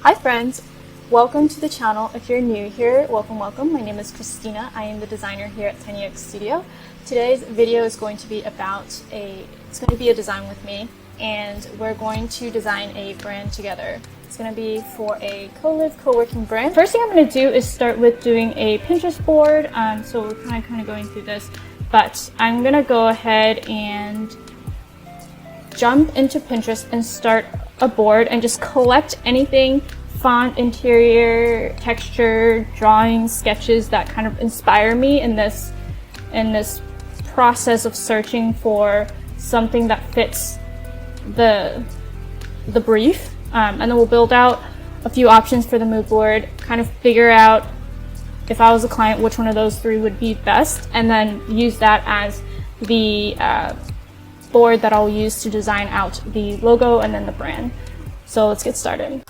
Hi friends, welcome to the channel. If you're new here, welcome. My name is Christina. I am the designer here at TinyX Studio. Today's video is going to be about it's going to be a design with me, and we're going to design a brand together. It's going to be for a Colive co-working brand. First thing I'm going to do is start with doing a Pinterest board. So we're kind of going through this, but I'm going to go ahead and jump into Pinterest and start a board and just collect anything, font, interior, texture, drawings, sketches that kind of inspire me in this process of searching for something that fits the brief. And then we'll build out a few options for the mood board, kind of figure out if I was a client which one of those three would be best, and then use that as the board that I'll use to design out the logo and then the brand. So let's get started.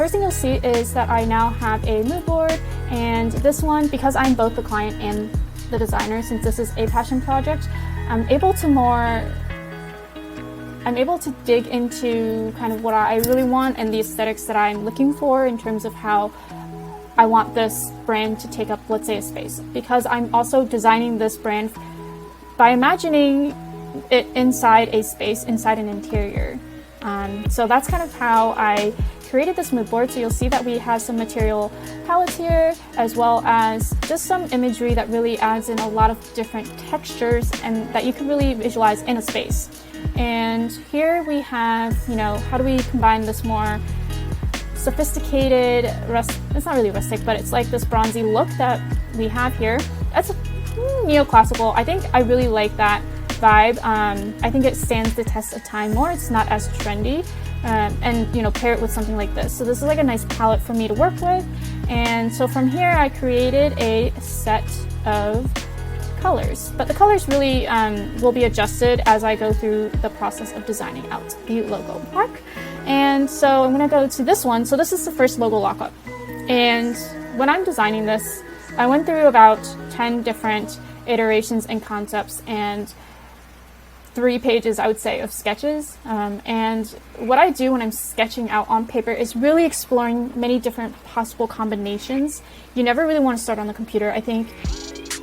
first thing you'll see is that I now have a mood board, and this one, because I'm both the client and the designer, since this is a passion project, I'm able to dig into kind of what I really want and the aesthetics that I'm looking for in terms of how I want this brand to take up, let's say, a space. Because I'm also designing this brand by imagining it inside a space, inside an interior. So that's kind of how I created this mood board. So you'll see that we have some material palettes here, as well as just some imagery that really adds in a lot of different textures and that you can really visualize in a space. And here we have, how do we combine this more sophisticated, it's not really rustic, but it's like this bronzy look that we have here. That's neoclassical. I think I really like that vibe. I think it stands the test of time more. It's not as trendy, and pair it with something like this. So this is like a nice palette for me to work with. And so from here I created a set of colors, but the colors really will be adjusted as I go through the process of designing out the logo mark. And so I'm going to go to this one. So this is the first logo lockup, and when I'm designing this, I went through about 10 different iterations and concepts and 3 pages, I would say, of sketches. And what I do when I'm sketching out on paper is really exploring many different possible combinations. You never really want to start on the computer. I think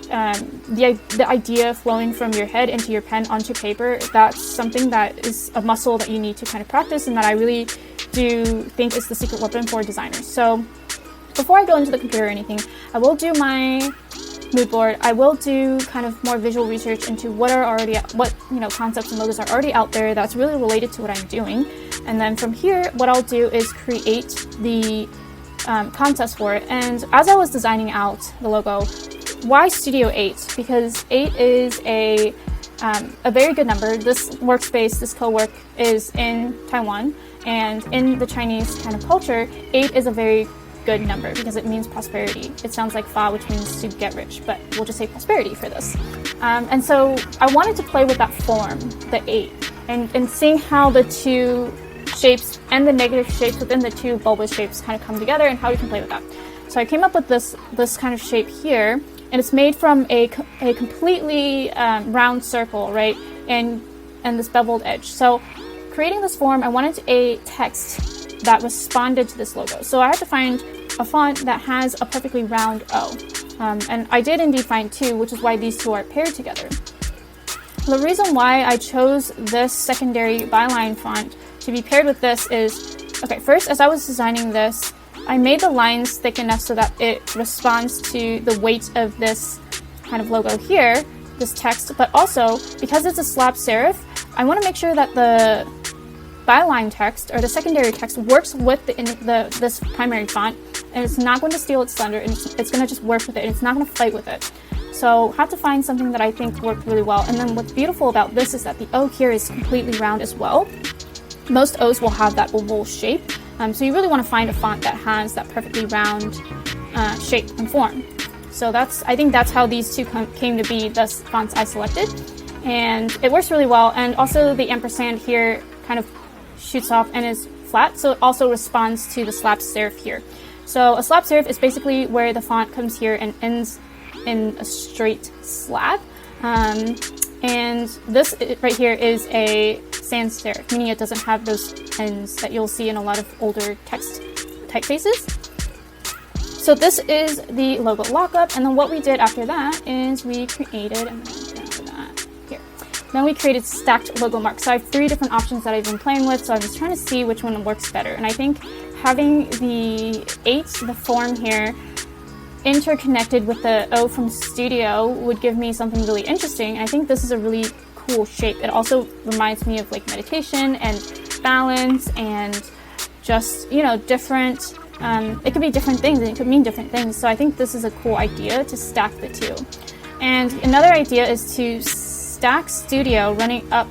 the idea flowing from your head into your pen onto paper, that's something that is a muscle that you need to kind of practice, and that I really do think is the secret weapon for designers. So before I go into the computer or anything, I will do my mood board. I will do kind of more visual research into what concepts and logos are already out there that's really related to what I'm doing. And then from here, what I'll do is create the concepts for it. And as I was designing out the logo, why Studio 8? Because 8 is a very good number. This workspace, this Cowork, is in Taiwan, and in the Chinese kind of culture, 8 is a very good number because it means prosperity. It sounds like fa, which means to get rich, but we'll just say prosperity for this. And so I wanted to play with that form, the 8, and seeing how the two shapes and the negative shapes within the two bulbous shapes kind of come together and how we can play with that. So I came up with this kind of shape here, and it's made from a completely round circle, right? And this beveled edge. So creating this form, I wanted a text that responded to this logo. So I had to find a font that has a perfectly round O. And I did indeed find 2, which is why these 2 are paired together. The reason why I chose this secondary byline font to be paired with this is, okay, first, as I was designing this, I made the lines thick enough so that it responds to the weight of this kind of logo here, this text, but also because it's a slab serif, I want to make sure that the byline text or the secondary text works with this primary font, and it's not going to steal its thunder, and it's going to just work with it, and it's not going to fight with it. So I had to find something that I think worked really well. And then what's beautiful about this is that the O here is completely round as well. Most O's will have that oval shape. So you really want to find a font that has that perfectly round shape and form. So I think that's how these 2 came to be, the fonts I selected. And it works really well. And also the ampersand here kind of shoots off and is flat, so it also responds to the slab serif here. So a slab serif is basically where the font comes here and ends in a straight slab. And this right here is a sans serif, meaning it doesn't have those ends that you'll see in a lot of older text typefaces. So this is the logo lockup, and then what we did after that is we created, then we created stacked logo marks. So I have 3 different options that I've been playing with, so I was trying to see which one works better. And I think having the 8, the form here, interconnected with the O from Studio would give me something really interesting. And I think this is a really cool shape. It also reminds me of like meditation and balance and just, different, it could be different things and it could mean different things. So I think this is a cool idea to stack the 2. And another idea is to stack Studio running up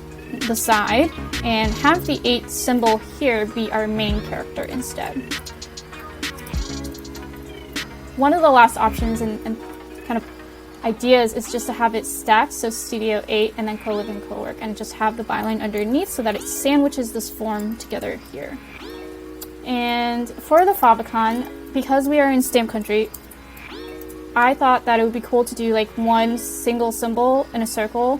the side and have the 8 symbol here be our main character instead. One of the last options and kind of ideas is just to have it stacked, so Studio 8 and then Colive and Cowork, and just have the byline underneath so that it sandwiches this form together here. And for the favicon, because we are in stamp country, I thought that it would be cool to do like one single symbol in a circle.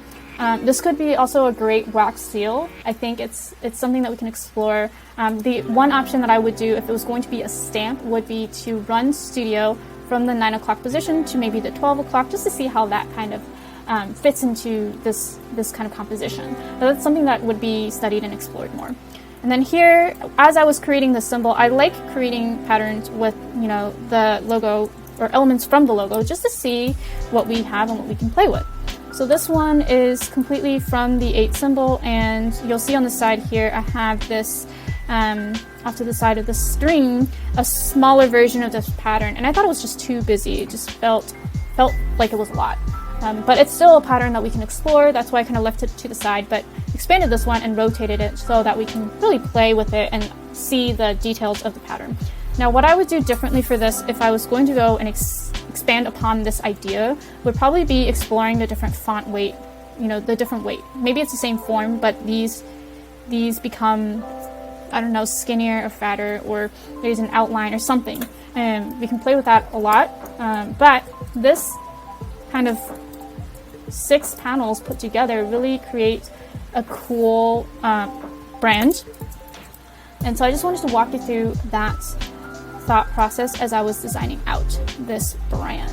This could be also a great wax seal. I think it's something that we can explore. The one option that I would do if it was going to be a stamp would be to run studio from the 9 o'clock position to maybe the 12 o'clock, just to see how that kind of fits into this kind of composition. But that's something that would be studied and explored more. And then here, as I was creating the symbol, I like creating patterns with, you know, the logo or elements from the logo, just to see what we have and what we can play with. So this one is completely from the 8 symbol, and you'll see on the side here I have this, off to the side of the string, a smaller version of this pattern, and I thought it was just too busy. It just felt like it was a lot. But it's still a pattern that we can explore. That's why I kind of left it to the side, but expanded this one and rotated it so that we can really play with it and see the details of the pattern. Now, what I would do differently for this, if I was going to go and expand upon this idea, would probably be exploring the different font weight, you know, the different weight. Maybe it's the same form, but these become, I don't know, skinnier or fatter, or there's an outline or something. And we can play with that a lot. But this kind of 6 panels put together really create a cool brand. And so I just wanted to walk you through that thought process as I was designing out this brand.